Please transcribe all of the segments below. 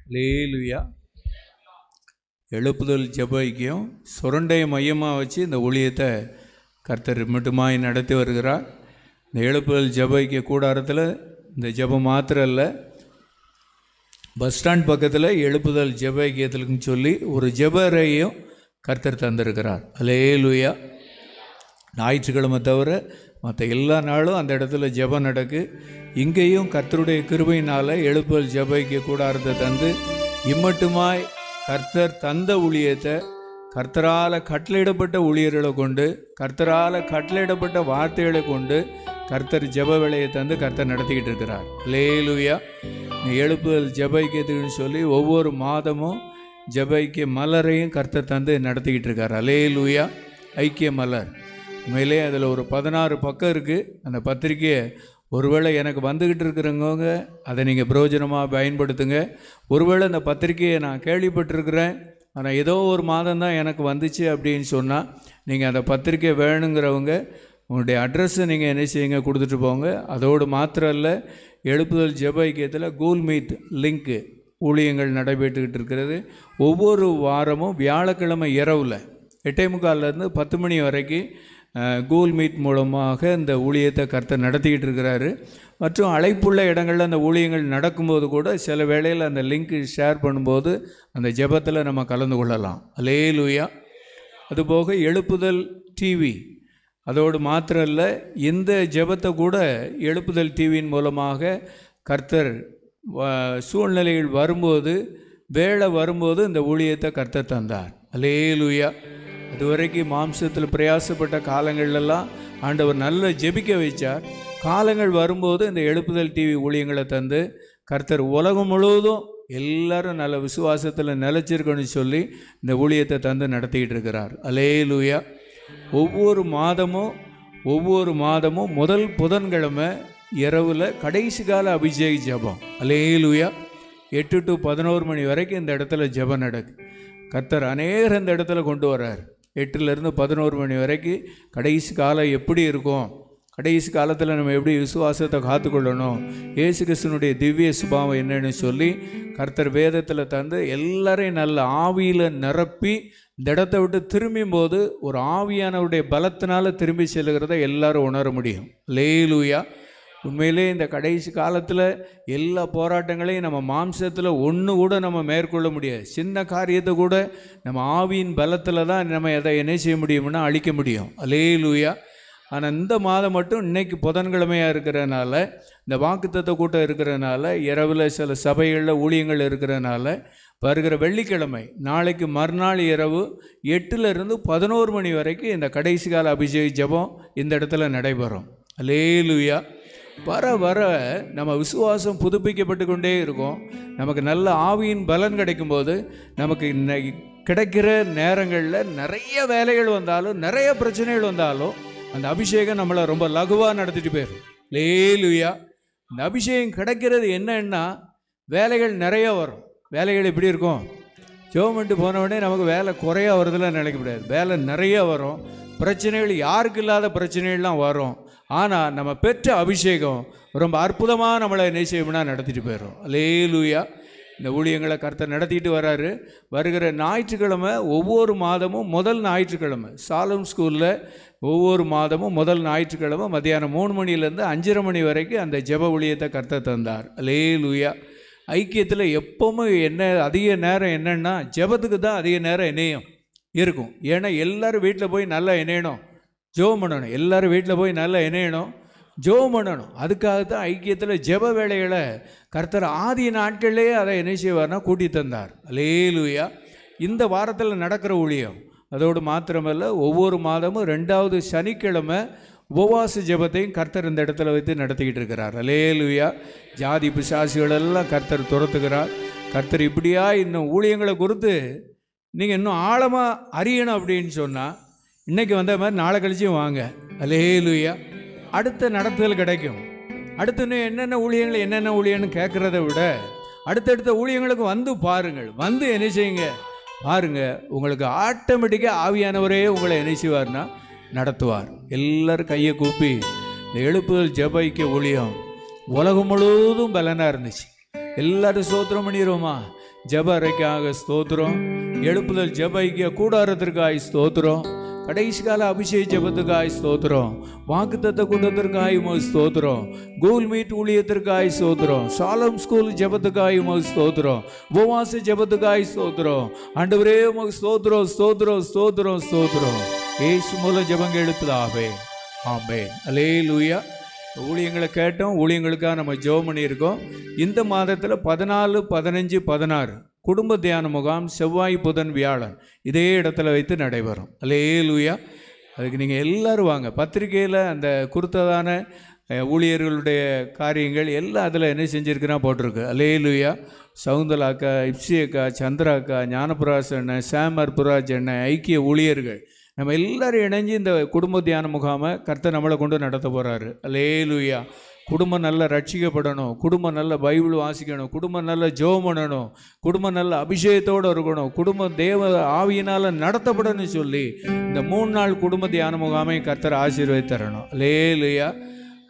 அல்லேலூயா. எழுப்புதல் ஜெப ஐக்கியம் சுரண்டையை மையமாக வச்சு இந்த ஊழியத்தை கர்த்தர் மட்டுமாய் நடத்தி வருகிறார். இந்த எழுப்புதல் ஜெப ஐக்கிய கூடாரத்தில் இந்த ஜெபம் மாத்திரம் இல்லை, பஸ் ஸ்டாண்ட் பக்கத்தில் எழுப்புதல் ஜெப ஐக்கியத்துக்குன்னு சொல்லி ஒரு ஜெப அறையையும் கர்த்தர் தந்திருக்கிறார். அல்லேலூயா. ஞாயிற்றுக்கிழமை தவிர மற்ற எல்லா நாளும் அந்த இடத்துல ஜெபம் நடக்கு. இங்கேயும் கர்த்தருடைய கிருபையினால் எழுப்புதல் ஜெப ஐக்கிய கூடாரத்தை தந்து இம்மட்டுமாய் கர்த்தர் தந்த ஊழியத்தை கர்த்தரால் கட்டளையிடப்பட்ட ஊழியர்களை கொண்டு, கர்த்தரால் கட்டளையிடப்பட்ட வார்த்தைகளை கொண்டு கர்த்தர் ஜெப வேலையை தந்து கர்த்தர் நடத்திக்கிட்டு இருக்கிறார். அல்லேலூயா. எழுப்புதல் ஜெப ஐக்கியத்துக்குன்னு சொல்லி ஒவ்வொரு மாதமும் ஜெப ஐக்கிய மலரையும் கர்த்தர் தந்து நடத்திக்கிட்டு இருக்கார். அல்லேலூயா. ஐக்கிய மலர் உண்மையிலே அதில் ஒரு 16 பக்கம் இருக்குது. அந்த பத்திரிக்கையை ஒருவேளை எனக்கு வந்துக்கிட்டு இருக்கிறவங்க அதை நீங்கள் பிரயோஜனமாக பயன்படுத்துங்க. ஒருவேளை அந்த பத்திரிக்கையை நான் கேள்விப்பட்டிருக்கிறேன், ஆனால் ஏதோ ஒரு மாதம் தான் எனக்கு வந்துச்சு அப்படின்னு சொன்னால், நீங்கள் அந்த பத்திரிக்கை வேணுங்கிறவங்க உங்களுடைய அட்ரஸை நீங்கள் என்ன செய்யுங்க, கொடுத்துட்டு போங்க. அதோடு மாத்திரம் இல்லை, எழுப்புதல் ஜெப ஐக்கியத்தில் கூகுள் மீட் லிங்க்கு ஊழியங்கள் நடைபெற்றுக்கிட்டு இருக்கிறது. ஒவ்வொரு வாரமும் வியாழக்கிழமை இரவில் 8:45 10 மணி வரைக்கும் கூகுள் மீட் மூலமாக இந்த ஊழியத்தை கர்த்தர் நடத்திக்கிட்டு இருக்கிறாரு. மற்றும் அழைப்புள்ள இடங்களில் அந்த ஊழியங்கள் நடக்கும்போது கூட சில வேளையில் அந்த லிங்க்கு ஷேர் பண்ணும்போது அந்த ஜெபத்தில் நம்ம கலந்து கொள்ளலாம். அல்லேலூயா. அதுபோக எழுப்புதல் டிவி, அதோடு மாத்திரம் இல்லை, இந்த ஜெபத்தை கூட எழுப்புதல் டிவியின் மூலமாக கர்த்தர் சூழ்நிலைகள் வரும்போது, வேலை வரும்போது இந்த ஊழியத்தை கர்த்தர் தந்தார். அல்லேலூயா. அதுவரைக்கும் மாம்சத்தில் பிரயாசப்பட்ட காலங்கள்லாம் ஆண்டவர் நல்ல ஜெபிக்க வைச்சார். காலங்கள் வரும்போது இந்த எழுப்புதல் டிவி ஊழியங்களை தந்து கர்த்தர் உலகம் முழுவதும் எல்லாரும் நல்ல விசுவாசத்தில் நிலைச்சிருக்கணும்னு சொல்லி இந்த ஊழியத்தை தந்து நடத்திக்கிட்டு இருக்கிறார். அல்லேலூயா. ஒவ்வொரு மாதமும் முதல் புதன்கிழமை இரவில் கடைசி கால அபிஷேக ஜெபம். அல்லேலூயா. 8 to 11 மணி வரைக்கும் இந்த இடத்துல ஜெபம் நடக்கு. கர்த்தர் அநேகர் இந்த இடத்துல கொண்டு வர்றார். 8லேருந்து 11 மணி வரைக்கும் கடைசி காலம் எப்படி இருக்கும், கடைசி காலத்தில் நம்ம எப்படி விசுவாசத்தை காத்துக்கொள்ளணும், இயேசு கிறிஸ்துனுடைய திவ்ய சுபாவம் என்னன்னு சொல்லி கர்த்தர் வேதத்தில் தந்து எல்லாரையும் நல்ல ஆவியில் நிரப்பி இந்த இடத்த விட்டு திரும்பும்போது ஒரு ஆவியானவருடைய பலத்தினால திரும்பி செல்கிறத எல்லாரும் உணர முடியும். அல்லேலூயா. உண்மையிலே இந்த கடைசி காலத்தில் எல்லா போராட்டங்களையும் நம்ம மாம்சத்தில் ஒன்று கூட நம்ம மேற்கொள்ள முடியாது. சின்ன காரியத்தை கூட நம்ம ஆவியின் பலத்தில் தான் நம்ம எதை என்ன செய்ய முடியும்னா அழிக்க முடியும். அல்லேலூயா. ஆனால் இந்த மாதம் மட்டும் இன்றைக்கி புதன்கிழமையாக இருக்கிறதுனால, இந்த வாக்குத்தத்த கூட்டம் இருக்கிறதுனால, இரவில் சில சபைகளில் ஊழியங்கள் இருக்கிறதுனால, வருகிற வெள்ளிக்கிழமை நாளைக்கு மறுநாள் இரவு 8லேருந்து 11 மணி வரைக்கும் இந்த கடைசி கால அபிஷேக ஜெபம் இந்த இடத்துல நடைபெறும். அல்லேலூயா. வர வர நம்ம விசுவாசம் புதுப்பிக்கப்பட்டு கொண்டே இருக்கும். நமக்கு நல்ல ஆவியின் பலன் கிடைக்கும்போது நமக்கு கிடைக்கிற நேரங்களில் நிறைய வேலைகள் வந்தாலும், நிறைய பிரச்சனைகள் வந்தாலும் அந்த அபிஷேகம் நம்மளை ரொம்ப லகுவாக நடத்திட்டு போயிடும். அல்லேலூயா. இந்த அபிஷேகம் கிடைக்கிறது என்னன்னா, வேலைகள் நிறைய வரும். வேலைகள் எப்படி இருக்கும், ஜெபம் போன உடனே நமக்கு வேலை குறையா வருதுல நினைக்க முடியாது. வேலை நிறைய வரும். பிரச்சனைகள் யாருக்கு இல்லாத பிரச்சனைகள்லாம் வரும். ஆனால் நம்ம பெற்ற அபிஷேகம் ரொம்ப அற்புதமாக நம்மளை என்ன செய்யணும்னா நடத்திட்டு போயிடும். அல்லேலூயா. இந்த ஊழியங்களை கர்த்தர் நடத்திட்டு வர்றாரு. வருகிற ஞாயிற்றுக்கிழமை ஒவ்வொரு மாதமும் முதல் ஞாயிற்றுக்கிழமை சாலம் ஸ்கூலில் ஒவ்வொரு மாதமும் முதல் ஞாயிற்றுக்கிழமை மத்தியானம் 3 மணிலேருந்து 5:30 மணி வரைக்கும் அந்த ஜெப ஊழியத்தை கர்த்தர் தந்தார். அல்லேலூயா. ஐக்கியத்தில் எப்போவும் என்ன அதிக நேரம் என்னென்னா ஜெபத்துக்கு தான் அதிக நேரம் இணையம் இருக்கும். ஏன்னா எல்லோரும் வீட்டில் போய் நல்லா இணையணும், ஜெபம் பண்ணணும். எல்லோரும் வீட்டில் போய் நல்லா இணையணும், ஜெபம் பண்ணணும். அதுக்காகத்தான் ஐக்கியத்தில் ஜெப வேலைகளை கர்த்தர் ஆதி நாட்கள்லேயே அதை என்ன செய்வார்னா கூட்டி தந்தார். அல்லேலூயா. இந்த வாரத்தில் நடக்கிற ஊழியம் அதோடு மாத்திரமல்ல, ஒவ்வொரு மாதமும் 2வது சனிக்கிழமை உபவாச ஜெபத்தையும் கர்த்தர் இந்த இடத்துல வைத்து நடத்திக்கிட்டு இருக்கிறார். அல்லேலூயா. ஜாதி பிசாசுகளெல்லாம் கர்த்தர் துரத்துகிறார். கர்த்தர் இப்படியா இன்னும் ஊழியங்களை குறித்து நீங்கள் இன்னும் ஆழமாக அறியணும் அப்படின்னு சொன்னால் இன்றைக்கி வந்த மாதிரி நாளை கழிச்சும் வாங்க. அல்லேலூயா. அடுத்த நடத்துதல் கிடைக்கும். அடுத்து இன்னும் என்னென்ன ஊழியம்னு கேட்குறத விட அடுத்தடுத்த ஊழியங்களுக்கு வந்து பாருங்கள். வந்து என்ன செய்யுங்க பாருங்கள். உங்களுக்கு ஆட்டோமேட்டிக்காக ஆவியானவரே உங்களை என்ன செய்வார்னா நடத்துவார். எல்லோரும் கையை கூப்பி இந்த எழுப்புதல் ஜெப ஐக்கிய ஊழியம் உலகம் முழுவதும் பலனாக இருந்துச்சு. எல்லாரும் ஸ்தோத்திரம் பண்ணிடுவோமா? ஜப அறைக்காக ஸ்தோத்திரம். எழுப்புதல் ஜப ஐக்கிய கூடாரத்திற்காய் ஸ்தோத்திரம். கடைசி கால அபிஷேக ஜபத்துக்காய் ஸ்தோத்திரம். வாக்குத்தத்த கூட்டத்திற்காய் ஸ்தோத்திரம். கூகுள் மீட் ஊழியத்திற்காய் ஸ்தோத்திரம். சாலம் ஸ்கூல் ஜபத்துக்காய் ஸ்தோத்திரம். உபவாச ஜபத்துக்காய் ஸ்தோத்திரம். ஆண்டவரே உமக்கு ஸ்தோத்திரம், ஸ்தோத்திரம், ஸ்தோத்திரம், ஸ்தோத்திரம். இயேசு மூலம் ஜபங்க எழுப்புதாவே. ஆமென். அல்லேலூயா. ஊழியங்களை கேட்டோம். ஊழியங்களுக்காக நம்ம ஜெபம் பண்ணியிருக்கோம். இந்த மாதத்தில் 14, 15, 16 குடும்ப தியான முகாம் செவ்வாய், புதன், வியாழன் இதே இடத்துல வைத்து நடைபெறும். அல்லேலூயா. அதுக்கு நீங்கள் எல்லோரும் வாங்க. பத்திரிகையில் அந்த குறித்ததான ஊழியர்களுடைய காரியங்கள் எல்லாம் அதில் என்ன செஞ்சுருக்குன்னா போட்டிருக்கு. அல்லேலூயா. சவுந்தலாக்கா, இப்சி அக்கா, சந்திராக்கா, ஞானபிராசன், சாமர் புராஜன், ஐக்கிய ஊழியர்கள் நம்ம எல்லோரும் இணைஞ்சு இந்த குடும்ப தியான முகாமை கர்த்தர் நம்மளை கொண்டு நடத்த போகிறாரு. அல்லேலூயா. குடும்பம் நல்லா ரட்சிக்கப்படணும், குடும்பம் நல்ல பைபிள் வாசிக்கணும், குடும்பம் நல்ல ஜெபம் பண்ணணும், குடும்பம் நல்ல அபிஷேகத்தோடு இருக்கணும், குடும்பம் தேவ ஆவியினால் நடத்தப்படணும்னு சொல்லி இந்த 3 நாள் குடும்ப தியான முகாமை கர்த்தர் ஆசீர்வதித்தரணும். அல்லேலூயா.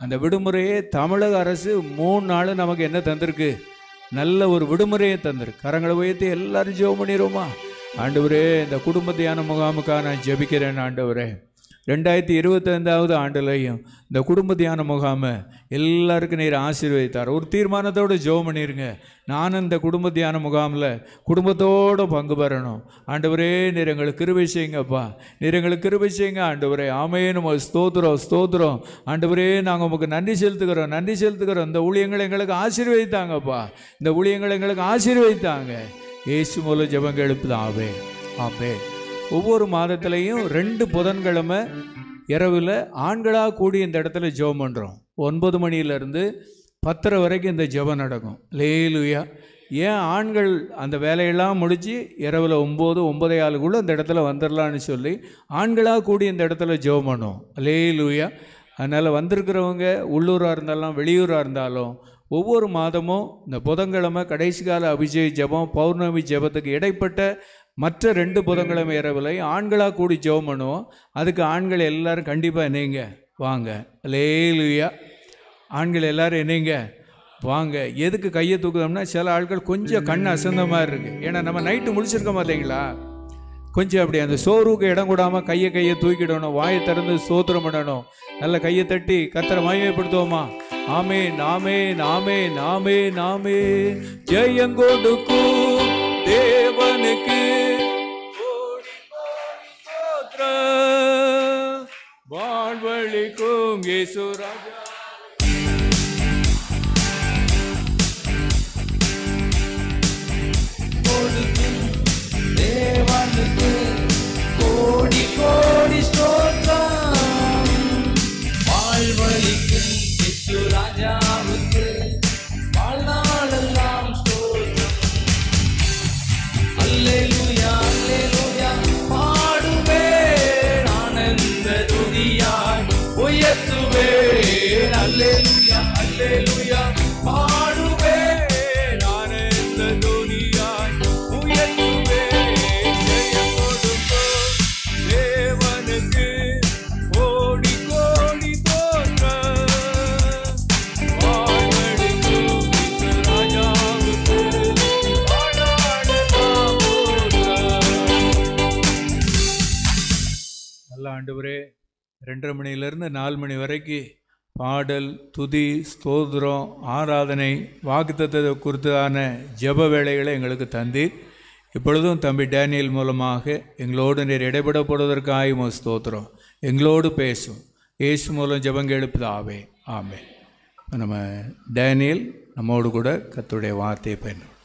அந்த விடுமுறையே தமிழக அரசு 3 நாள் நமக்கு என்ன தந்திருக்கு? நல்ல ஒரு விடுமுறையை தந்திருக்கு. கரங்களை உயர்த்தி எல்லாரும் ஜெபம் பண்ணிடுவோமா? ஆண்டவரே, இந்த குடும்ப தியான முகாமுக்காக நான் ஜெபிக்கிறேன். ஆண்டவரே, 2025 ஆண்டுலையும் இந்த குடும்ப தியான முகாமை எல்லாருக்கும் நீர் ஆசீர்வதித்தார். ஒரு தீர்மானத்தோடு ஜெபம் பண்ணிடுங்க. நானும் இந்த குடும்ப தியான முகாமில் குடும்பத்தோடு பங்கு பெறணும். ஆண்டவரே, நீர் எங்களுக்கு கிருபை செய்யுங்கப்பா, நீர் எங்களுக்கு கிருபை செய்யுங்க. ஆண்டவரே, ஆமென். ஸ்தோத்திரம், ஸ்தோத்திரம். ஆண்டவரே, நாங்கள் உங்களுக்கு நன்றி செலுத்துகிறோம், நன்றி செலுத்துகிறோம். இந்த ஊழியங்களை எங்களுக்கு ஆசீர்வதித்தாங்கப்பா, இந்த ஊழியங்களை எங்களுக்கு ஆசீர்வதித்தாங்க. இயேசு மூலம் ஜெபங்க எழுப்புதாவே. ஆமென். ஒவ்வொரு மாதத்துலேயும் 2 புதன்கிழமை இரவில் ஆண்களாக கூடி இந்த இடத்துல ஜெபம் பண்ணுறோம். 9 மணியிலேருந்து 10:30 வரைக்கும் இந்த ஜெபம் நடக்கும். அல்லேலூயா. ஏன் ஆண்கள் அந்த வேலையெல்லாம் முடித்து இரவில் 9, 9:15 இந்த இடத்துல வந்துடலான்னு சொல்லி ஆண்களாக கூடி இந்த இடத்துல ஜெபம் பண்ணுவோம். அல்லேலூயா. அதனால் வந்திருக்கிறவங்க உள்ளூராக இருந்தாலும் வெளியூராக இருந்தாலும் ஒவ்வொரு மாதமும் இந்த புதன்கிழமை கடைசி கால அபிஷேக ஜெபம், பௌர்ணமி ஜெபத்துக்கு இடைப்பட்ட மற்ற 2 புதன்கிழமை இரவில் ஆண்களாக கூடி ஜெபம் பண்ணுவோம். அதுக்கு ஆண்கள் எல்லோரும் கண்டிப்பாக என்னைங்க வாங்க. அல்லேலூயா. ஆண்கள் எல்லோரும் என்னைங்க வாங்க. எதுக்கு கையை தூக்குதோம்னா, சில ஆட்கள் கொஞ்சம் கண் அசந்த மாதிரி இருக்குது. ஏன்னா நம்ம நைட்டு முழிச்சிருக்க மாட்டீங்களா, கொஞ்சம் அப்படி அந்த சோர்வுக்கு இடம் கூடாமல் கையை தூக்கிடணும், வாயை திறந்து ஸ்தோத்திரம் பண்ணணும், நல்ல கையை தட்டி கர்த்தரை மகிமைப்படுத்துவோமா? ஆமென், ஆமென், ஆமென், ஆமென், ஆமென். ஜெயங்கொடுக்கும் தேவனுக்கு வாழ்வழிக்கும் இயேசு ராஜா. தேவனுக்கு கோடி கோடி ஸ்தோத்திரம். வாழ்வழிக்கும் இயேசு ராஜாவுக்கு வாழ்நாளெல்லாம் ஸ்தோத்திரம். அல்லேலூயா, அல்லேலூயா. பாடுவேன் ஆனந்த துதியாய் உயர்த்துவேன். அல்லேலூயா, அல்லேலூயா. பாடுவேன் ஆனந்த துதியாய் உயர்த்துவேன். ஜெயம் கொடுக்கும் தேவனுக்கு கோடி கோடி தோற்றம். வாழ்வழிக்கும் ராஜாவுக்கு வாழ்நாளெல்லாம் தோற்றம். நல்ல ஆண்டவரே, 2:30 மணியிலிருந்து 4 மணி வரைக்கும் பாடல், துதி, ஸ்தோத்திரம், ஆராதனை, வாக்குத்தத்தத்தை குறித்தான ஜெப வேளைகளை எங்களுக்கு தந்தீர். இப்பொழுதும் தம்பி டேனியல் மூலமாக எங்களோடு நீர் இடைபடப்படுவதற்காக ஸ்தோத்திரம். எங்களோடு பேசும். இயேசு மூலம் ஜெபங்க எழுப்புதாவே. ஆமென். நம்ம டேனியல் நம்மோடு கூட கர்த்தருடைய வார்த்தையை பயன்படுத்தும்.